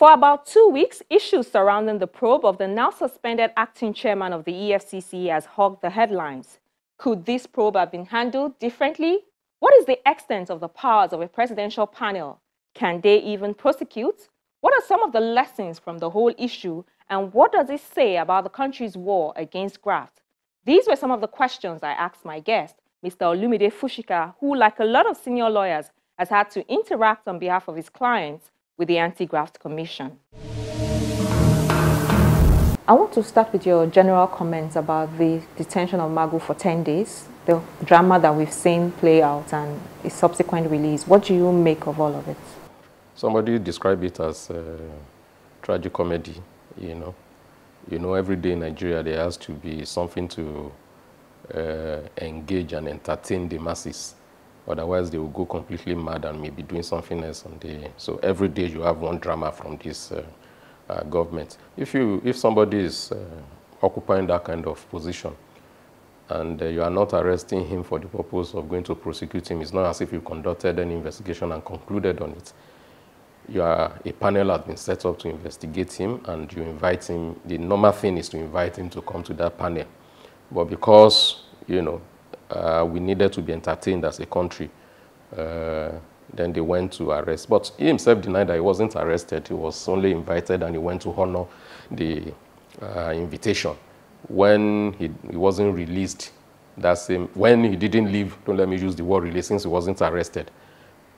For about 2 weeks, issues surrounding the probe of the now suspended acting chairman of the EFCC has hogged the headlines. Could this probe have been handled differently? What is the extent of the powers of a presidential panel? Can they even prosecute? What are some of the lessons from the whole issue, and what does it say about the country's war against graft? These were some of the questions I asked my guest, Mr. Olumide Fushika, who, like a lot of senior lawyers, has had to interact on behalf of his clients with the AntiGraft Commission. I want to start with your general comments about the detention of Magu for 10 days, the drama that we've seen play out and its subsequent release. What do you make of all of it? Somebody described it as tragic comedy, You know, every day in Nigeria there has to be something to engage and entertain the masses. Otherwise, they will go completely mad and maybe doing something else on the. So every day you have one drama from this government. If somebody is occupying that kind of position, and you are not arresting him for the purpose of going to prosecute him, it's not as if you conducted any investigation and concluded on it. A panel has been set up to investigate him, and you invite him. The normal thing is to invite him to come to that panel, but because we needed to be entertained as a country, then they went to arrest. But he himself denied that he wasn't arrested. He was only invited, and he went to honor the invitation. When he wasn't released, when he didn't leave, don't let me use the word release since he wasn't arrested.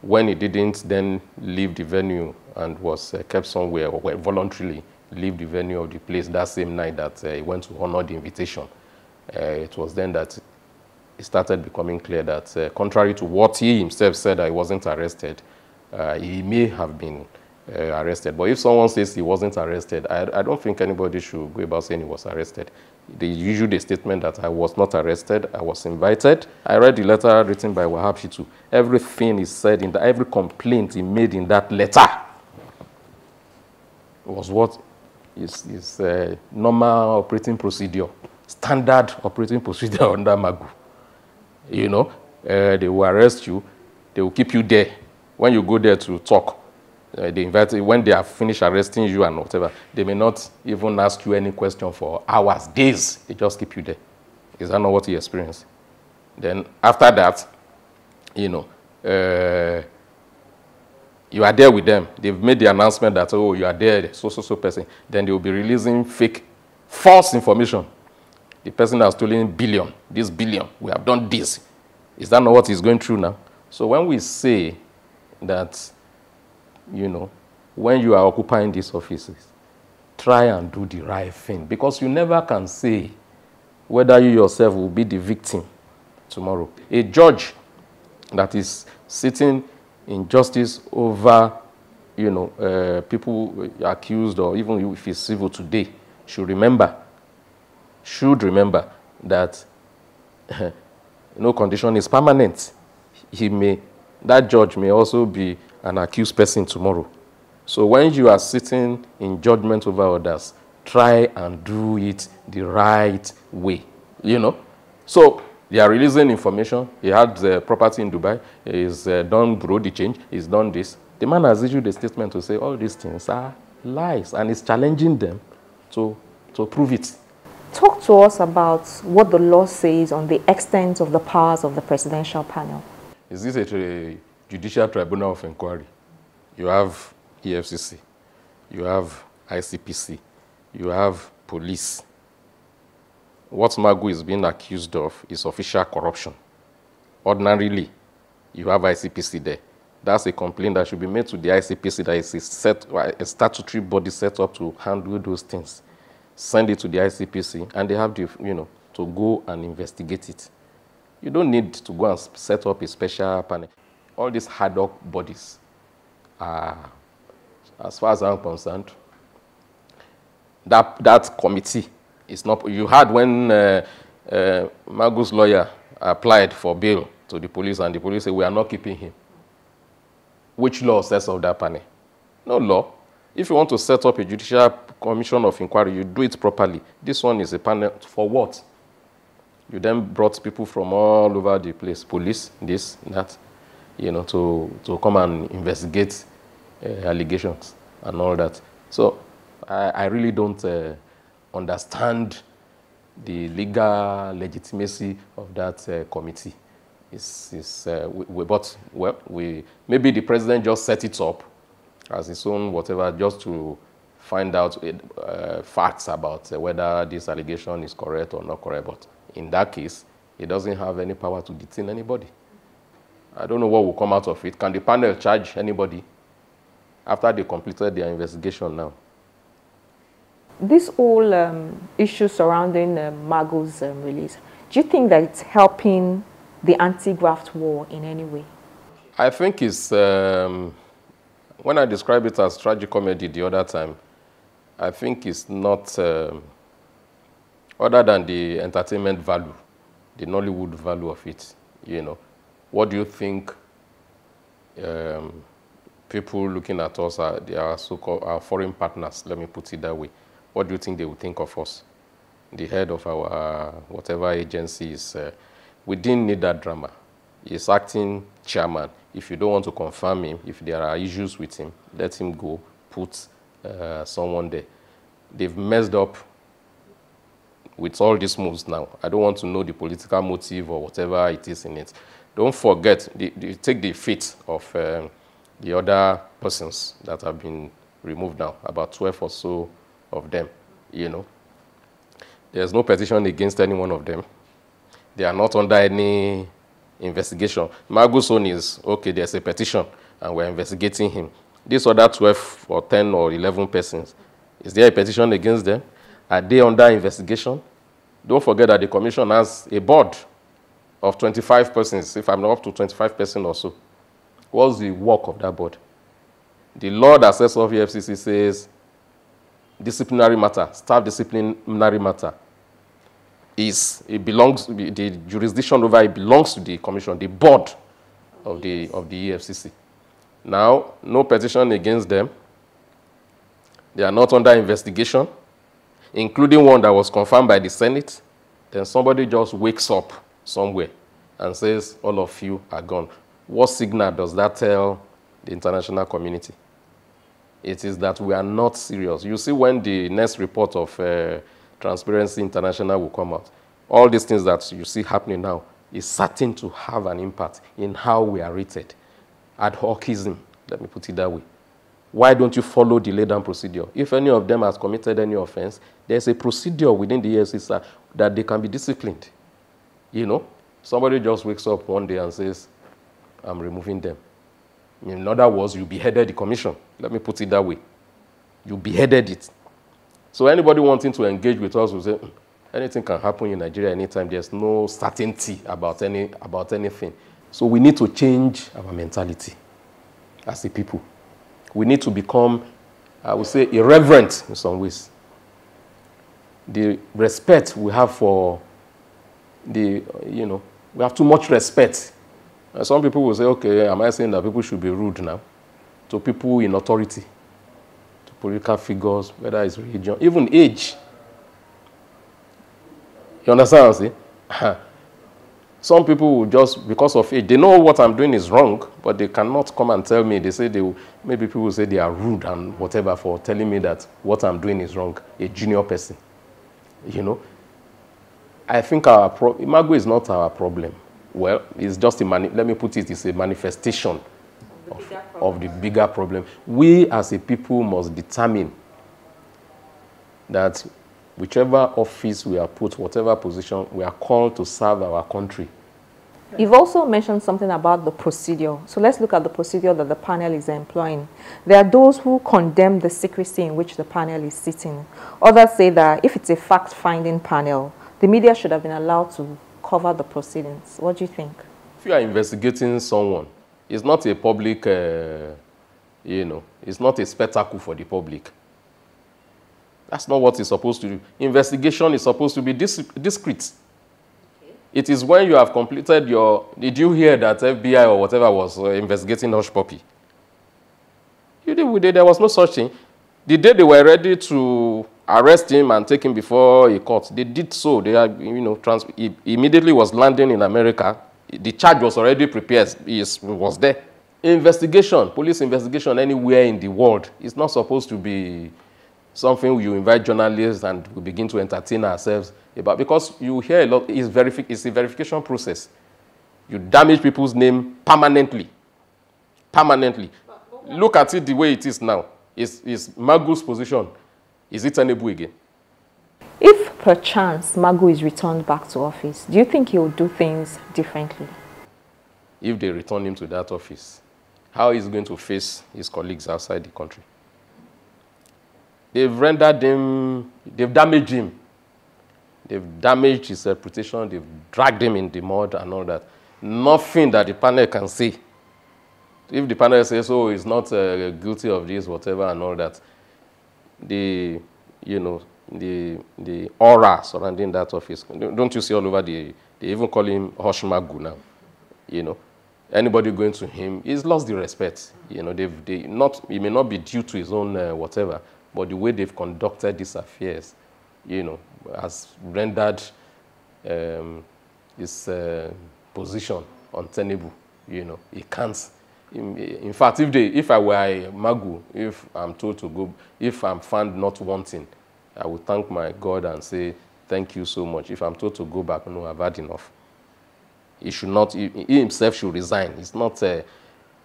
When he didn't then leave the venue and was kept somewhere, or voluntarily leave the venue of the place that same night that he went to honor the invitation, it was then that it started becoming clear that, contrary to what he himself said, that he wasn't arrested, he may have been arrested. But if someone says he wasn't arrested, I don't think anybody should go about saying he was arrested. They use the statement that I was not arrested, I was invited. I read the letter written by Wahab Shitu. Everything is said in that, every complaint he made in that letter was what is normal operating procedure, standard operating procedure under Magu. They will arrest you, they will keep you there. When you go there to talk, they invite you. When they have finished arresting you and whatever, they may not even ask you any question for hours, days. They just keep you there. Is that not what you experienced? Then after that, you are there with them. They've made the announcement that, oh, you are there, so person. Then they will be releasing fake, false information. The person has stolen this billion, we have done this. Is that not what he's going through now? So when we say that, when you are occupying these offices, try and do the right thing, because you never can say whether you yourself will be the victim tomorrow. A judge that is sitting in justice over, people accused, or even if it's civil today, should remember that no condition is permanent. That judge may also be an accused person tomorrow. So when you are sitting in judgment over others, try and do it the right way, So they are releasing information. He had the property in Dubai. He's done bureau de change. He's done this. The man has issued a statement to say all these things are lies, and he's challenging them to prove it. Talk to us about what the law says on the extent of the powers of the presidential panel. Is this a judicial tribunal of inquiry? You have EFCC, you have ICPC, you have police. What Magu is being accused of is official corruption. Ordinarily, you have ICPC there. That's a complaint that should be made to the ICPC, that is a statutory body set up to handle those things. Send it to the ICPC, and they have to go and investigate it. You don't need to go and set up a special panel. All these ad hoc bodies are, as far as I'm concerned, that committee is not. You had when Magu's lawyer applied for bail to the police, and the police said, we are not keeping him. Which law sets up that panel? No law. If you want to set up a judicial commission of inquiry, you do it properly. This one is a panel for what? You then brought people from all over the place, police, this, that, to come and investigate allegations and all that. So I really don't understand the legal legitimacy of that committee. But maybe the president just set it up as his own whatever, just to find out facts about whether this allegation is correct or not correct. But in that case, he doesn't have any power to detain anybody. I don't know what will come out of it. Can the panel charge anybody after they completed their investigation now? This whole issue surrounding Magu's release, do you think that it's helping the anti-graft war in any way? I think it's, when I described it as tragicomedy the other time, I think it's not, other than the entertainment value, the Nollywood value of it, you know. What do you think people looking at us, they are so-called our foreign partners, let me put it that way. What do you think they would think of us? The head of our whatever agency is, we didn't need that drama. He's acting chairman. If you don't want to confirm him, if there are issues with him, let him go, put someone there. They've messed up with all these moves now. I don't want to know the political motive or whatever it is in it. Don't forget, take the feet of the other persons that have been removed now, about 12 or so of them, you know. There's no petition against any one of them. They are not under any investigation. Magu's own is, okay, there's a petition and we're investigating him. These other 12 or 10 or 11 persons, is there a petition against them? Are they under investigation? Don't forget that the commission has a board of 25 persons, if I'm not up to 25 persons or so. What's the work of that board? The law that sets off the FCC says disciplinary matter, staff disciplinary matter, it belongs, the jurisdiction over it belongs to the commission, the board of the EFCC. Now, no petition against them. They are not under investigation, including one that was confirmed by the Senate. Then somebody just wakes up somewhere and says, all of you are gone. What signal does that tell the international community? It is that we are not serious. You see, when the next report of Transparency International will come out, all these things that you see happening now is certain to have an impact in how we are rated. Ad hocism, let me put it that way. Why don't you follow the laid-down procedure? If any of them has committed any offense, there's a procedure within the EFCC that they can be disciplined. You know, somebody just wakes up one day and says, I'm removing them. In other words, you beheaded the commission. Let me put it that way. You beheaded it. So anybody wanting to engage with us will say, anything can happen in Nigeria anytime. There's no certainty about anything. So we need to change our mentality as a people. We need to become, I would say, irreverent in some ways. The respect we have for we have too much respect. And some people will say, okay, am I saying that people should be rude now to people in authority, to political figures, whether it's religion, even age? You understand what I'm saying? Some people will just, because of age, they know what I'm doing is wrong, but they cannot come and tell me. They say maybe people will say they are rude and whatever for telling me that what I'm doing is wrong, a junior person. You know? I think Magu is not our problem. Well, it's just let me put it, it's a manifestation of the bigger problem. We as a people must determine that whichever office we are put, whatever position, we are called to serve our country. You've also mentioned something about the procedure. So let's look at the procedure that the panel is employing. There are those who condemn the secrecy in which the panel is sitting. Others say that if it's a fact-finding panel, the media should have been allowed to cover the proceedings. What do you think? If you are investigating someone, it's not a public, it's not a spectacle for the public. That's not what it's supposed to do. Investigation is supposed to be discreet. Okay. It is when you have completed your... Did you hear that FBI or whatever was investigating Hush Puppy? There was no such thing. The day they were ready to arrest him and take him before a court, they did so. They are, he immediately was landing in America. The charge was already prepared. He was there. Investigation, police investigation anywhere in the world is not supposed to be something you invite journalists and we begin to entertain ourselves about, because you hear a lot, it's a verification process. You damage people's name permanently. Permanently. Look at it the way it is now. Is Magu's position, is it tenable again? If perchance Magu is returned back to office, do you think he will do things differently? If they return him to that office, how is he going to face his colleagues outside the country? They've rendered him, they've damaged him. They've damaged his reputation, they've dragged him in the mud and all that. Nothing that the panel can say. If the panel says, oh, he's not guilty of this, whatever, and all that, the aura surrounding that office, don't you see all over they even call him Hush Magu now, Anybody going to him, he's lost the respect. It may not be due to his own whatever, but the way they've conducted these affairs, has rendered his position untenable. He can't. In fact, if I were Magu, if I'm told to go, if I'm found not wanting, I would thank my God and say, thank you so much. If I'm told to go back, no, I've had enough. He should not, he himself should resign. It's not,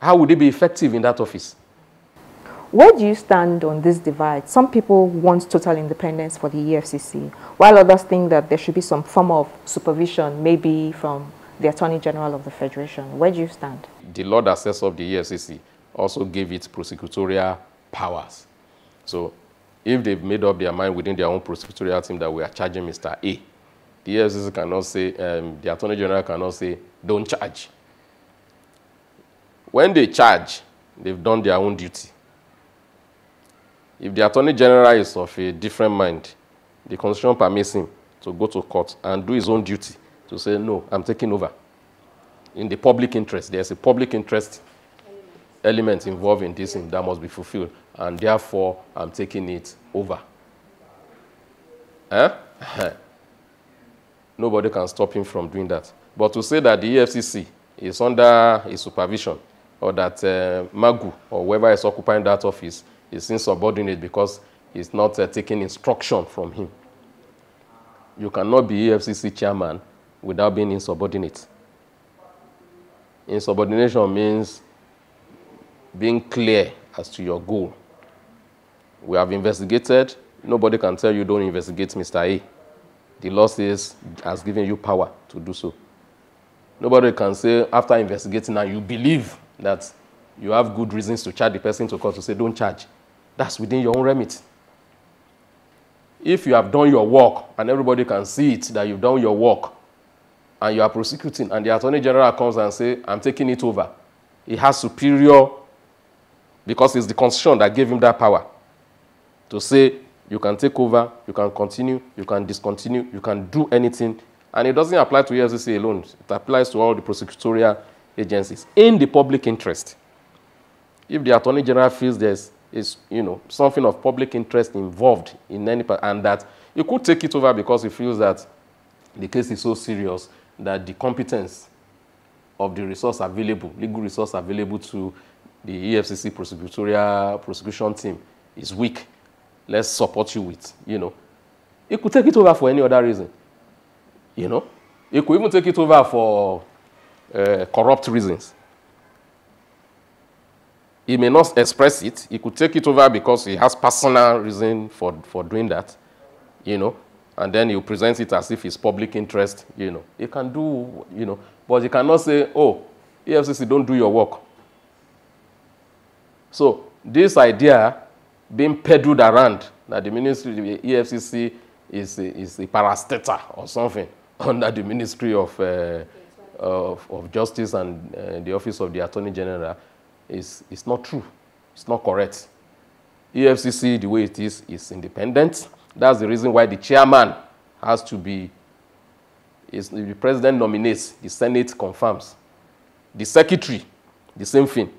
how would he be effective in that office? Where do you stand on this divide? Some people want total independence for the EFCC, while others think that there should be some form of supervision, maybe from the Attorney General of the Federation. Where do you stand? The Lord Assessor of the EFCC also gave it prosecutorial powers. So if they've made up their mind within their own prosecutorial team that we are charging Mr. A, the EFCC cannot say, the Attorney General cannot say, don't charge. When they charge, they've done their own duty. If the Attorney General is of a different mind, the Constitution permits him to go to court and do his own duty to say, no, I'm taking over. In the public interest, there's a public interest element involved in this thing that must be fulfilled, and therefore, I'm taking it over. Nobody can stop him from doing that. But to say that the EFCC is under his supervision, or that Magu, or whoever is occupying that office, is insubordinate because he's not taking instruction from him. You cannot be EFCC chairman without being insubordinate. Insubordination means being clear as to your goal. We have investigated. Nobody can tell you don't investigate Mr. A. The law says has given you power to do so. Nobody can say after investigating and you believe that you have good reasons to charge the person to court to say don't charge. That's within your own remit. If you have done your work and everybody can see it that you've done your work and you are prosecuting and the Attorney General comes and says, I'm taking it over, he has superior, because it's the Constitution that gave him that power to say you can take over, you can continue, you can discontinue, you can do anything. And it doesn't apply to EFCC alone. It applies to all the prosecutorial agencies in the public interest. If the Attorney General feels there's something of public interest involved in any part, and that he could take it over because he feels that the case is so serious that the competence of the resource available, legal resource available to the EFCC prosecution team is weak. Let's support you with, He could take it over for any other reason, He could even take it over for corrupt reasons. He may not express it. He could take it over because he has personal reason for doing that, and then he'll present it as if it's public interest, He can do, but he cannot say, oh, EFCC, don't do your work. So this idea being peddled around that the ministry, the EFCC is a parastater or something under the Ministry of Justice and the Office of the Attorney General is not true. It's not correct. EFCC, the way it is independent. That's the reason why the chairman has to be, the president nominates, the Senate confirms. The secretary, the same thing.